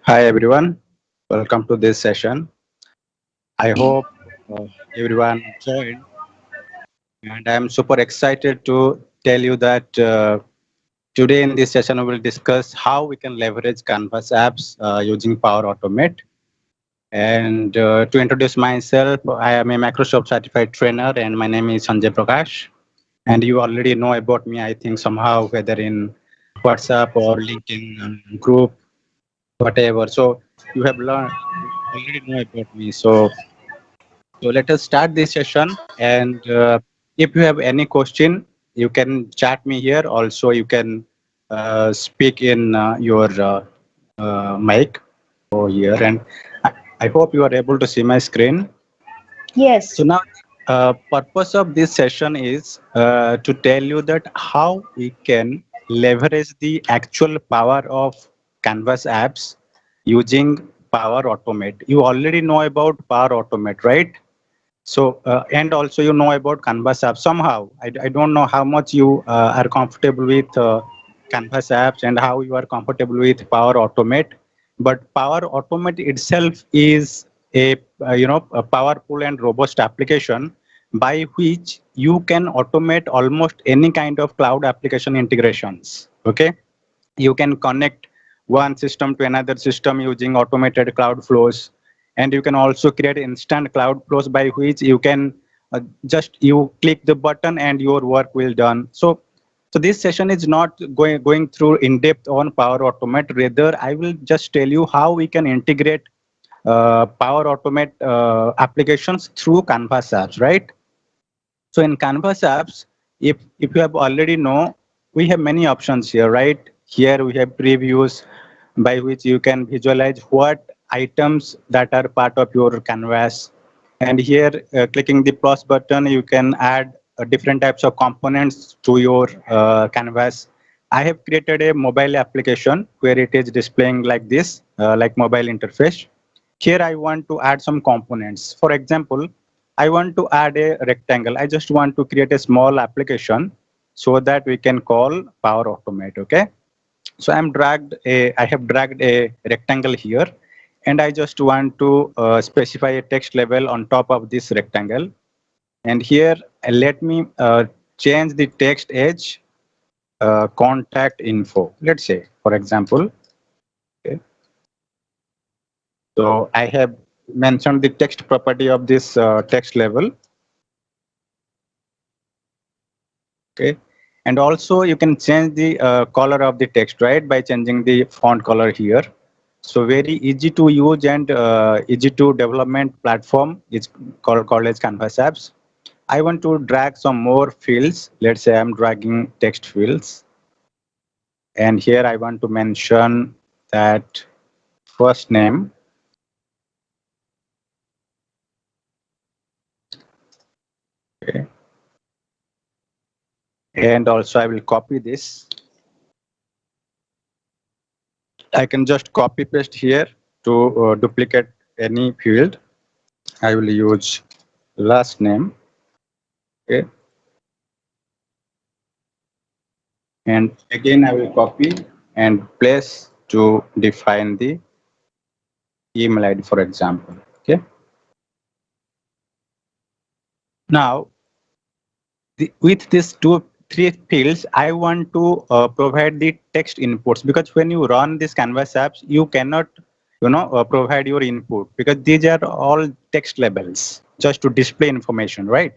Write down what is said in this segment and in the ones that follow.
Hi everyone, welcome to this session. I hope uh, everyone joined, and I am super excited to tell you that today in this session we will discuss how we can leverage Canvas apps using Power Automate. And to introduce myself, I am a Microsoft certified trainer, and my name is Sanjay Prakash. And you already know about me, I think somehow, whether in WhatsApp or LinkedIn group, whatever. So you have learned, you already know about me. So let us start this session. And if you have any question, you can chat me here. Also, you can speak in your mic over here. And I hope you are able to see my screen. So Yes, now, purpose of this session is to tell you that how we can leverage the actual power of Canvas apps using Power Automate. You already know about Power Automate, right? So, and also you know about Canvas apps somehow. I don't know how much you are comfortable with Canvas apps and how you are comfortable with Power Automate. But Power Automate itself is a a powerful and robust application by which you can automate almost any kind of cloud application integrations. Okay, you can connect one system to another system using automated cloud flows, and you can also create instant cloud flows by which you can just you click the button and your work will done. So this session is not going through in depth on Power Automate. Rather, I will just tell you how we can integrate Power Automate applications through Canvas apps, right? So in Canvas apps, if you have already know, we have many options here, right? Here we have previews by which you can visualize what items that are part of your canvas. And here, clicking the plus button, you can add different types of components to your canvas. I have created a mobile application where it is displaying like this, like mobile interface. Here I want to add some components. For example, I want to add a rectangle. I just want to create a small application so that we can call Power Automate. Okay. So I have dragged a rectangle here, and I just want to specify a text label on top of this rectangle. And here, let me change the text edge contact info. Let's say, for example, okay. So I have mentioned the text property of this text label. Okay. And also you can change the color of the text, right, by changing the font color here. So very easy to use and easy to development platform is called as Canvas apps. I want to drag some more fields. Let's say I'm dragging text fields. And here I want to mention that first name. Okay. And also I will copy this. I can just copy paste here to duplicate any field. I will use last name. Okay. And again, I will copy and place to define the email ID, for example. Okay. Now, with these three fields, I want to provide the text inputs, because when you run this Canvas apps, you cannot, provide your input because these are all text labels just to display information, right?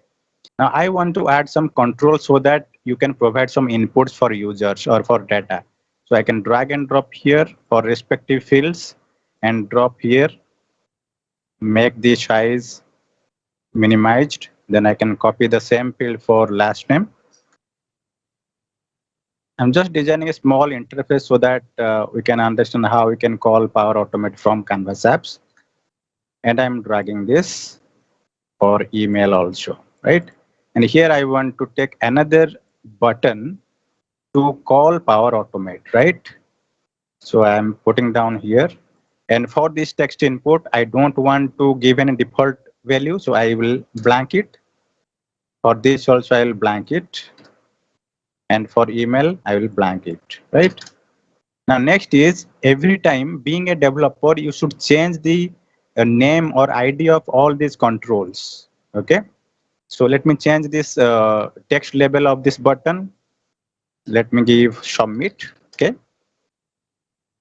Now I want to add some control so that you can provide some inputs for users or for data. So I can drag and drop here for respective fields and drop here, make the size minimized. Then I can copy the same field for last name. I'm just designing a small interface so that we can understand how we can call Power Automate from Canvas apps. And I'm dragging this for email also, right? And here I want to take another button to call Power Automate, right? So I'm putting down here. And for this text input, I don't want to give any default value, so I will blank it. For this also, I will blank it. And for email, I will blank it, right? Now next is, every time being a developer, you should change the name or ID of all these controls. Okay. So let me change this text label of this button. Let me give submit. Okay.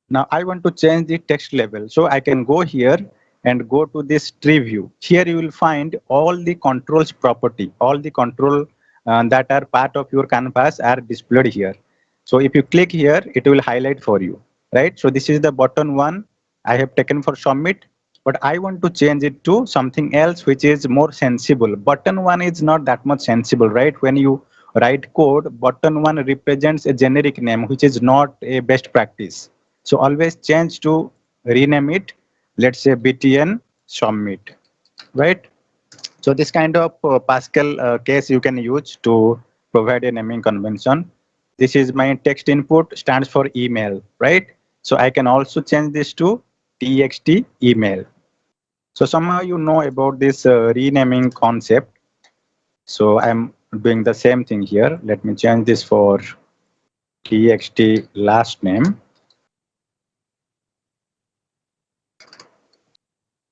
Now I want to change the text label. So I can go here and go to this tree view. Here you will find all the controls property, all the control that are part of your canvas are displayed here. So if you click here, it will highlight for you, right? So this is the button one I have taken for submit, but I want to change it to something else which is more sensible. Button one is not that much sensible, right? When you write code, button one represents a generic name, which is not a best practice. So always change to rename it. Let's say BTN submit, right? So this kind of Pascal case you can use to provide a naming convention. This is my text input stands for email, right? So I can also change this to txt email. So somehow you know about this renaming concept. So I'm doing the same thing here. Let me change this for txt last name.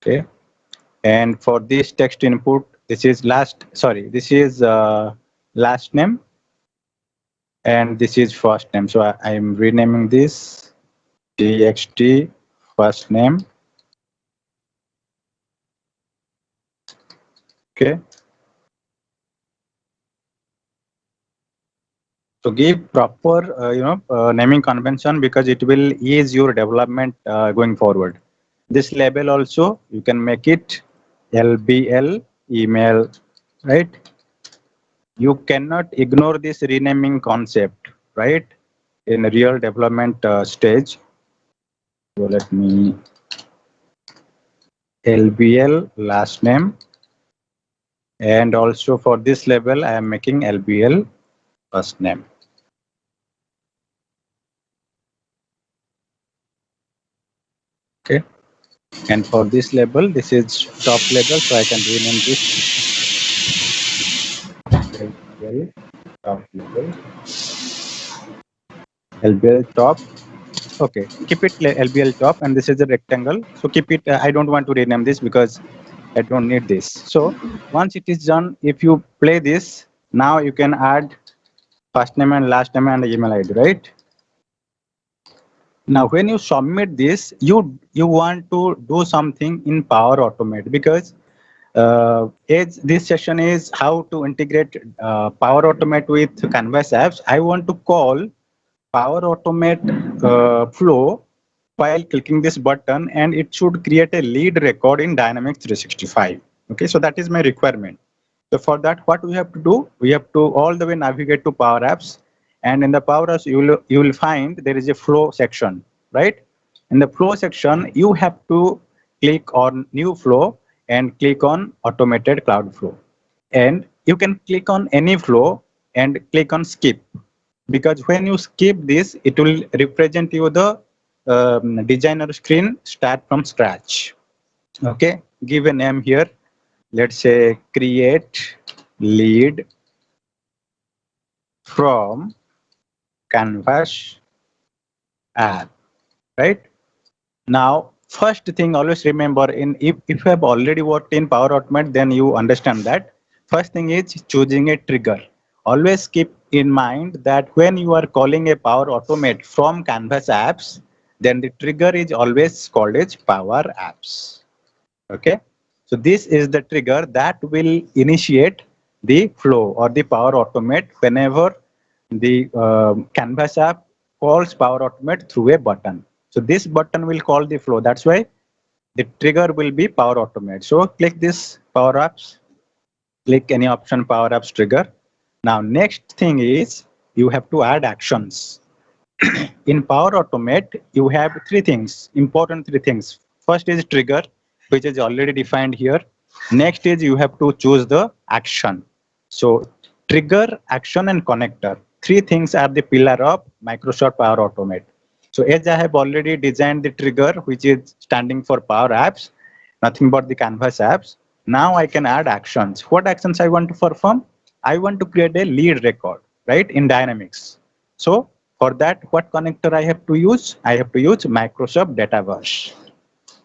Okay. And for this text input, this is this is last name, and this is first name. So I am renaming this txt first name. Okay. So give proper, naming convention, because it will ease your development going forward. This label also you can make it LBL email, right? You cannot ignore this renaming concept, right? In a real development stage. So let me LBL last name, and also for this label I am making LBL first name. Okay. And for this label, this is top label, so I can rename this LBL top label. LBL top. Okay, keep it LBL top, and this is a rectangle. So keep it. I don't want to rename this because I don't need this. So once it is done, if you play this, now you can add first name and last name and email ID, right? Now, when you submit this, you want to do something in Power Automate, because as this session is how to integrate Power Automate with Canvas apps, I want to call Power Automate flow while clicking this button, and it should create a lead record in Dynamics 365. Okay, so that is my requirement. So for that, what we have to do, we have to all the way navigate to Power Apps, and in the Power Apps, you will find there is a flow section, right? In the flow section, you have to click on New Flow and click on Automated Cloud Flow, and you can click on any flow and click on Skip, because when you skip this, it will represent you the designer screen start from scratch. Okay, give a name here. Let's say create lead from Canvas app, right? Now, first thing, always remember, if you have already worked in Power Automate, then you understand that first thing is choosing a trigger. Always keep in mind that when you are calling a Power Automate from Canvas apps, then the trigger is always called as Power Apps. Okay, so this is the trigger that will initiate the flow or the Power Automate whenever the Canvas app calls Power Automate through a button. So this button will call the flow. That's why the trigger will be Power Automate. So click this Power Apps, click any option Power Apps trigger. Now next thing is you have to add actions. In Power Automate, you have important three things. First is trigger, which is already defined here. Next is you have to choose the action. So trigger, action, and connector. Three things are the pillar of Microsoft Power Automate. So as I have already designed the trigger, which is standing for Power Apps, nothing but the Canvas apps. Now I can add actions. What actions I want to perform? I want to create a lead record, right, in Dynamics. So For that, what connector I have to use? I have to use Microsoft Dataverse.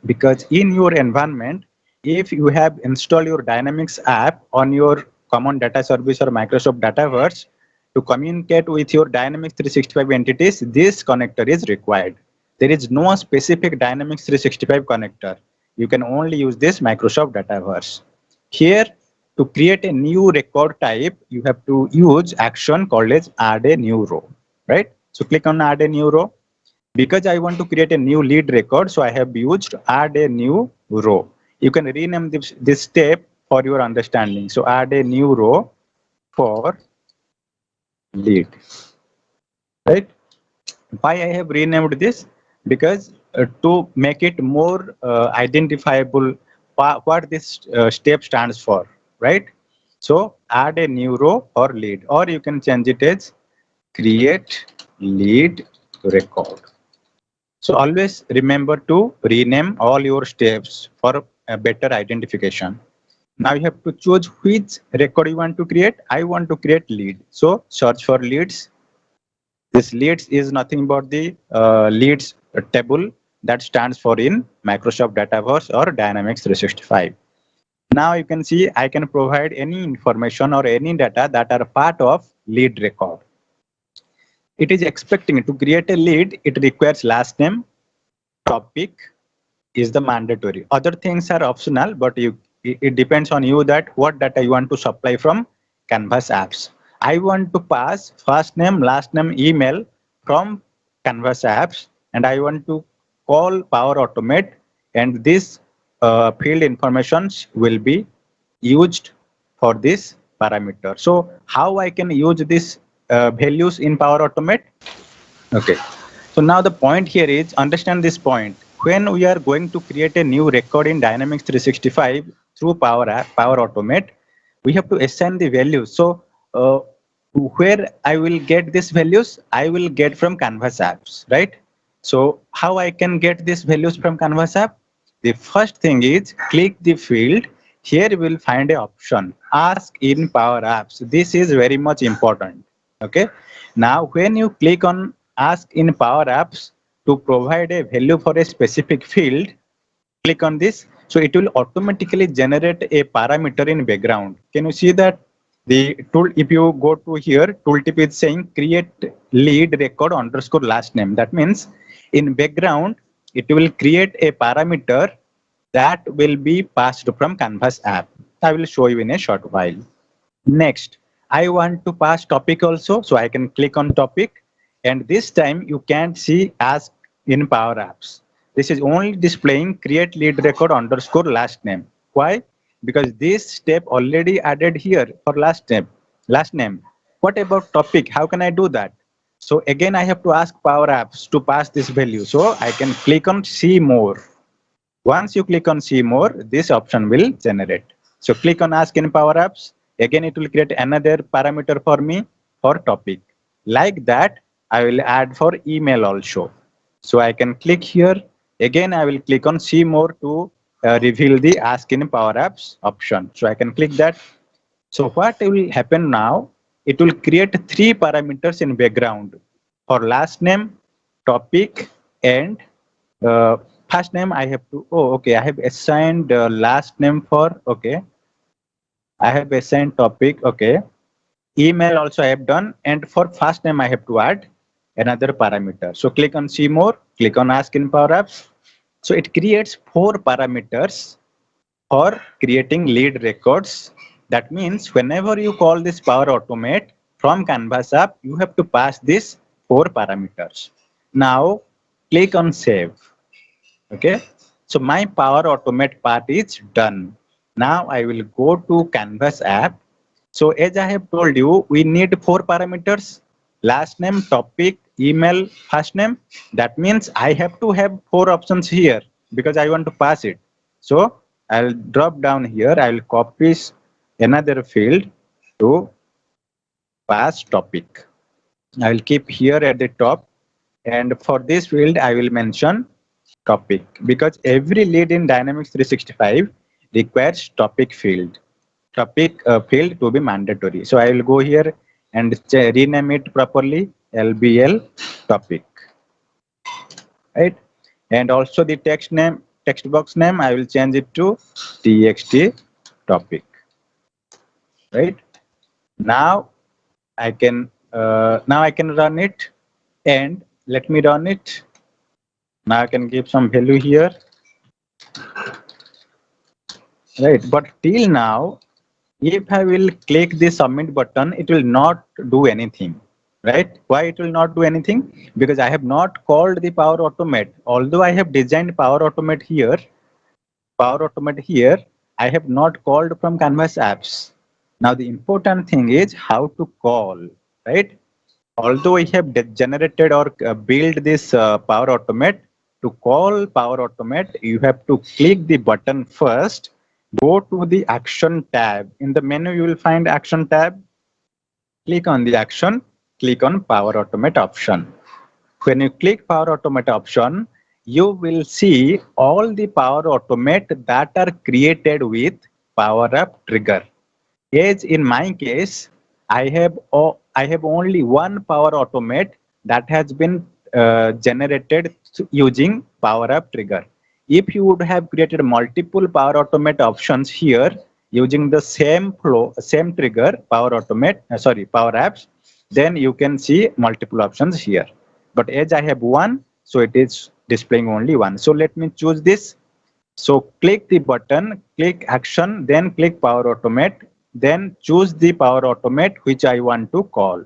Because in your environment, if you have installed your Dynamics app on your common data service or Microsoft Dataverse to communicate with your Dynamics 365 entities, this connector is required. There is no specific Dynamics 365 connector. You can only use this Microsoft Dataverse. Here, to create a new record type, you have to use action called as add a new row, right? So click on add a new row. Because I want to create a new lead record, so I have used add a new row. You can rename this step for your understanding. So add a new row for lead, right? Why I have renamed this? Because to make it more identifiable what this step stands for, right? So add a new row or lead, or you can change it as create lead record. So always remember to rename all your steps for a better identification. Now you have to choose which record you want to create. I want to create lead. So search for leads. This leads is nothing but the leads table that stands for in Microsoft Dataverse or Dynamics 365. Now you can see I can provide any information or any data that are part of lead record. It is expecting to create a lead. It requires last name, topic is the mandatory. Other things are optional, but it depends on you that what data you want to supply from Canvas apps. I want to pass first name, last name, email from Canvas apps, and I want to call Power Automate, and this field informations will be used for this parameter. So how I can use this values in Power Automate? Okay. So now the point here is understand this point. When we are going to create a new record in Dynamics 365 through Power Automate, we have to assign the values. So where I will get these values, I will get from Canvas apps, right? So how I can get these values from Canvas app? The first thing is click the field. Here you will find a option, ask in Power Apps. This is very much important. Okay. Now when you click on ask in Power Apps to provide a value for a specific field, click on this. So it will automatically generate a parameter in background. Can you see that? The tool, if you go to here, tooltip is saying create lead record underscore last name. That means in background, it will create a parameter that will be passed from Canvas app. I will show you in a short while. Next, I want to pass topic also, so I can click on topic, and this time you can't see ask in Power Apps. This is only displaying create lead record underscore last name. Why? Because this step already added here for last name. Last name. What about topic? How can I do that? So again, I have to ask Power Apps to pass this value. So I can click on see more. Once you click on see more, this option will generate. So click on ask in Power Apps. Again, it will create another parameter for me for topic. Like that, I will add for email also. So I can click here. Again, I will click on see more to reveal the ask in Power Apps option. So I can click that. So what will happen now? It will create three parameters in background for last name, topic, and uh, first name. I have to, oh, okay, I have assigned last name for, okay, I have assigned topic, okay, email also I have done, and for first name I have to add another parameter. So click on see more, click on ask in Power Apps. So it creates four parameters for creating lead records. That means whenever you call this Power Automate from Canvas app, you have to pass these four parameters. Now click on save. Okay, so my Power Automate part is done. Now I will go to Canvas app. So as I have told you, we need four parameters: last name, topic, email, first name. That means I have to have four options here because I want to pass it. So I'll drop down here. I will copy another field to pass topic. I will keep here at the top, and for this field I will mention topic because every lead in Dynamics 365 requires topic field. Topic field to be mandatory. So I will go here and rename it properly. LBL topic, right? And also the text box name, I will change it to txt topic, right? Now I can run it, and let me run it. Now I can give some value here, right? But till now, if I will click the submit button, it will not do anything, right? Why it will not do anything? Because I have not called the Power Automate. Although I have designed Power Automate here, I have not called from Canvas apps. Now the important thing is how to call, right? Although we have generated or built this Power Automate, to call Power Automate, you have to click the button first, go to the Action tab. In the menu, you will find Action tab. Click on the action, click on Power Automate option. When you click Power Automate option, you will see all the Power Automate that are created with Power App Trigger. As in my case, I have only one Power Automate that has been generated using Power App Trigger. If you would have created multiple Power Automate options here using the same flow, same trigger, Power Automate, Power Apps, then you can see multiple options here. But as I have one, so it is displaying only one. So let me choose this. So click the button, click action, then click Power Automate, then choose the Power Automate which I want to call.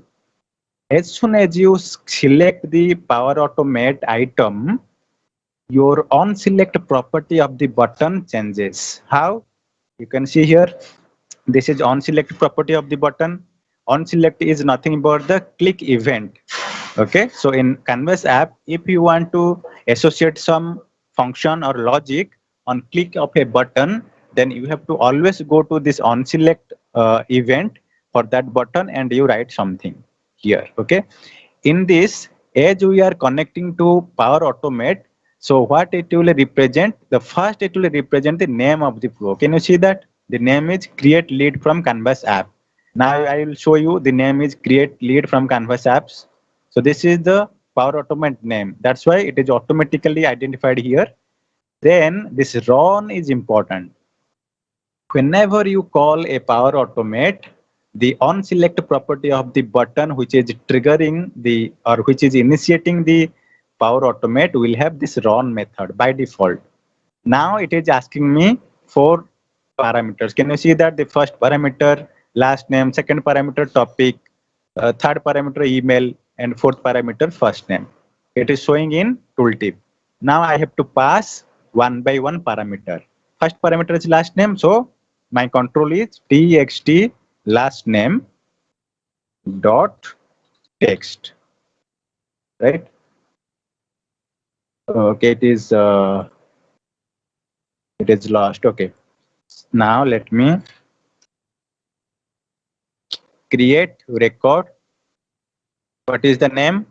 As soon as you select the Power Automate item, your on select property of the button changes. How? You can see here, this is on select property of the button. On select is nothing but the click event. Okay, so in Canvas app, if you want to associate some function or logic on click of a button, then you have to always go to this on select event for that button and you write something here. Okay, in this, as we are connecting to Power Automate, so what it will represent? The first it will represent the name of the flow. Can you see that? The name is create lead from Canvas app. Now I will show you the name is create lead from Canvas apps. So this is the Power Automate name. That's why it is automatically identified here. Then this run is important. Whenever you call a Power Automate, the on select property of the button which is triggering the or which is initiating the Power Automate will have this run method by default. Now it is asking me for parameters. Can you see that the first parameter last name, second parameter topic, third parameter email, and fourth parameter first name. It is showing in tooltip. Now I have to pass one by one parameter. First parameter is last name, so my control is txt last name dot text, right? Okay, it is lost. Okay, now let me create record. What is the name?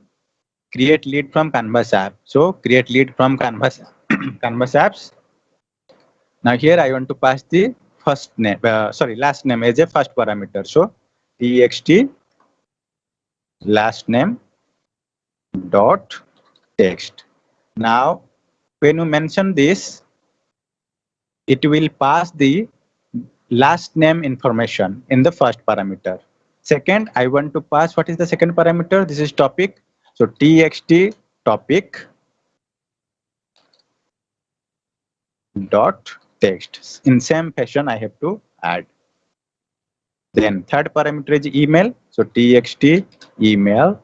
Create lead from Canvas app. So create lead from Canvas Canvas apps. Now here I want to pass the first name, last name as a first parameter. So txt last name dot text. Now when you mention this, it will pass the last name information in the first parameter. Second, I want to pass what is the second parameter? This is topic. So txt topic dot text. In same fashion, I have to add. Then third parameter is email. So txt email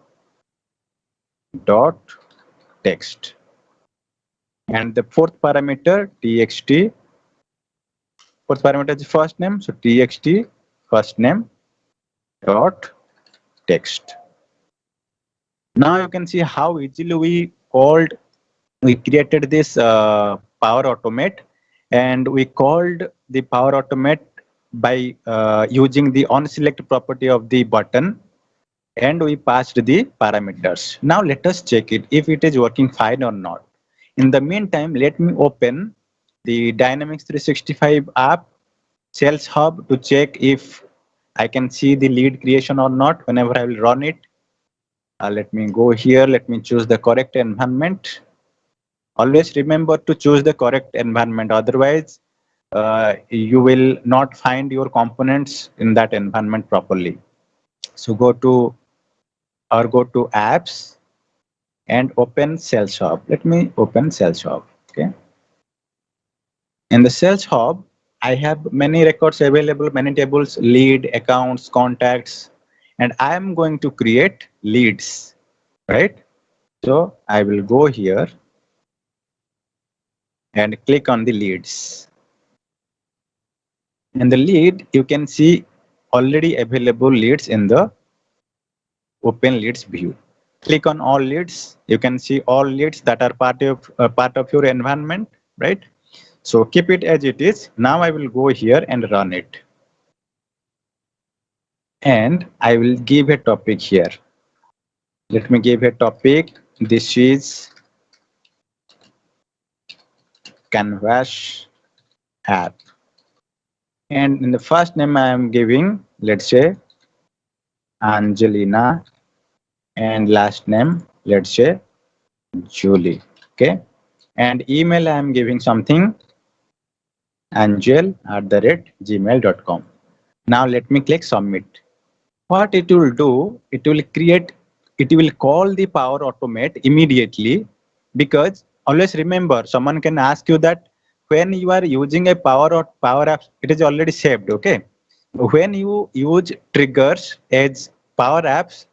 dot text. And the fourth parameter txt. Fourth parameter is first name. So txt first name dot text. Now you can see how easily we created this Power Automate, and we called the Power Automate by using the on select property of the button, and we passed the parameters. Now let us check it if it is working fine or not. In the meantime, let me open the Dynamics 365 app Sales Hub to check if I can see the lead creation or not whenever I will run it. Let me go here. Let me choose the correct environment. Always remember to choose the correct environment. Otherwise, you will not find your components in that environment properly. So go to apps and open Sales Hub. Let me open Sales Hub. Okay. In the Sales Hub, I have many records available, many tables, lead, accounts, contacts, and I am going to create leads, right? So I will go here and click on the leads. In the lead, you can see already available leads in the open leads view. Click on all leads. You can see all leads that are part of your environment, right? So keep it as it is. Now I will go here and run it. And I will give a topic here. Let me give a topic. This is Canvas app. And in the first name I am giving, let's say Angelina, and last name, let's say Julie. Okay. And email I am giving something angel@gmail.com. Now let me click submit. What it will do, it will call the Power Automate immediately, because always remember, someone can ask you that when you are using a Power Apps, it is already saved, okay? When you use triggers as Power Apps,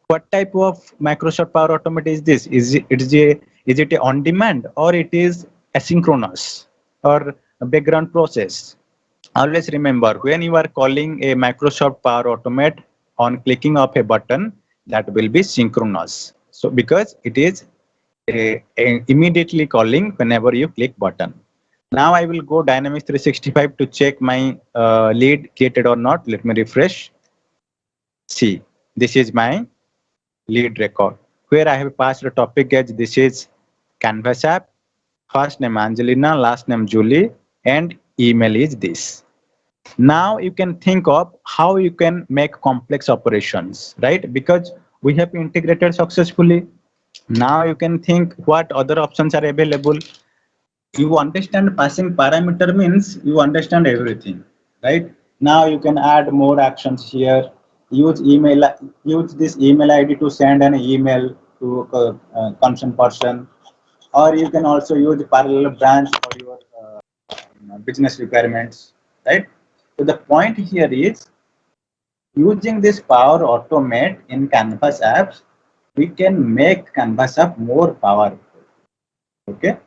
what type of Microsoft Power Automate is this? Is it a on demand, or it is asynchronous, or a background process? Always remember, when you are calling a Microsoft Power Automate, on clicking of a button, that will be synchronous. So because it is immediately calling whenever you click button. Now I will go Dynamics 365 to check my lead created or not. Let me refresh. See, this is my lead record where I have passed the topic as this is Canvas app, first name Angelina, last name Julie, and email is this. Now you can think of how you can make complex operations, right? Because we have integrated successfully. Now you can think what other options are available. You understand passing parameter means you understand everything, right? Now you can add more actions here. Use email, use this email ID to send an email to a concerned person, or you can also use parallel branch for your business requirements, right? So the point here is, using this Power Automate in Canvas apps, we can make Canvas app more powerful. Okay.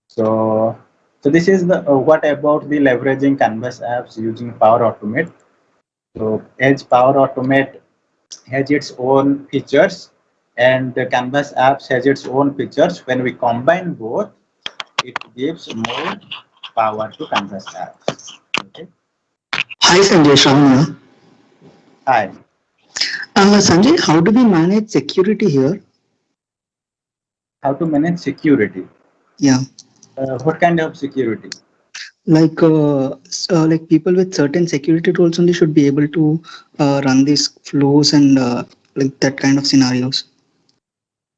So this is the what about the leveraging Canvas apps using Power Automate. So Edge Power Automate has its own features, and the Canvas apps has its own features. When we combine both, it gives more power to Canvas apps. Okay. Hi Sanjay, Shravan here. Hi. Sanjay, how do we manage security here? How to manage security? Yeah, What kind of security? like people with certain security roles only should be able to run these flows and like that kind of scenarios.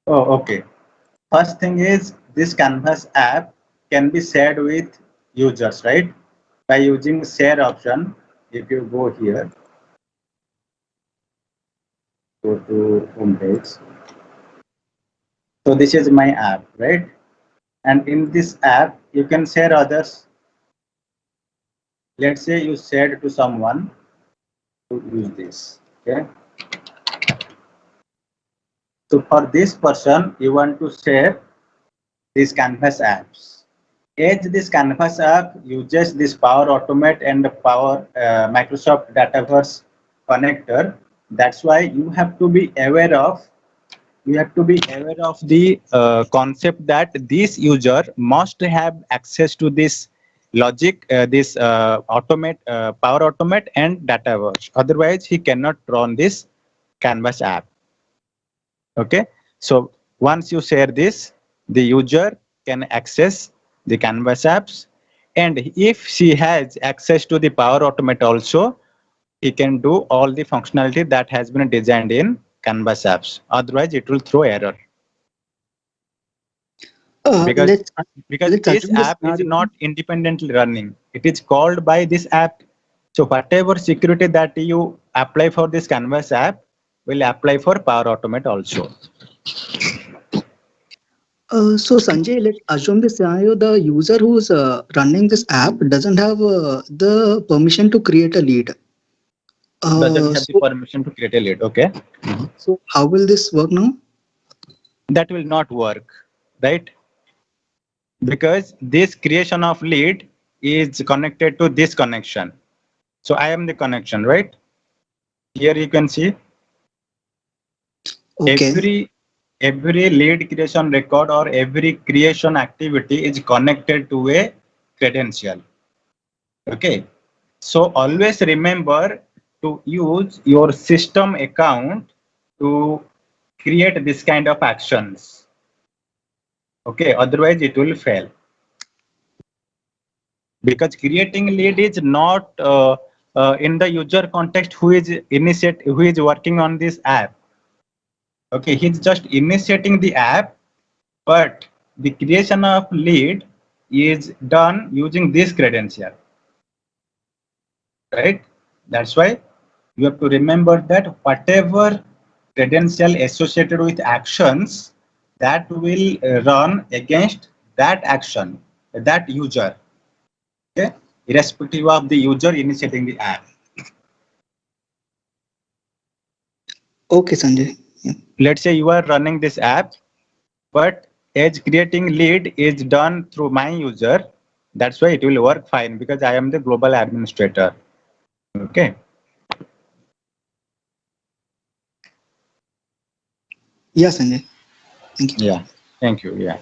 Oh, okay. First thing is, this Canvas app can be shared with users, right? By using share option. If you go here, go to home page. So this is my app, right? And in this app, you can share others. Let's say you shared to someone to use this. Okay. So for this person, you want to share these Canvas apps. As this Canvas app uses this Power Automate and the Power Microsoft Dataverse connector, that's why you have to be aware of the concept that this user must have access to this logic, this Power Automate and Dataverse. Otherwise, he cannot run this Canvas app. Okay, so once you share this, the user can access the Canvas apps, and if she has access to the Power Automate also, he can do all the functionality that has been designed in Canvas apps. Otherwise, it will throw error because Let's this assume the app is scenario. not independently running. It is called by this app. So whatever security that you apply for this Canvas app will apply for Power Automate also. So Sanjay, let's assume the scenario: the user who's running this app doesn't have the permission to create a lead. Doesn't Uh, have the so permission to create a lead. Okay, so how will this work now? that will not work, right? Because this creation of lead is connected to this connection. So I am the connection, right? Here you can see Okay. every lead creation record or every creation activity is connected to a credential. Okay, so always remember to use your system account to create this kind of actions. Okay, otherwise it will fail, because creating lead is not in the user context who is working on this app. Okay, he's just initiating the app, but the creation of lead is done using this credential, right? That's why you have to remember that whatever credential associated with actions that will run against that action, that user, okay, irrespective of the user initiating the app. Okay, Sanjay. Yeah. Let's say you are running this app, but as creating lead is done through my user, that's why it will work fine because I am the global administrator. Okay. Yeah, Sanjay. Thank you. Yeah. Thank you. Yeah.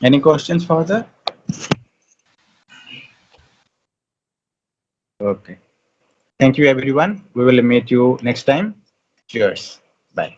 Any questions further? Okay. Thank you, everyone. We will meet you next time. Cheers. Bye.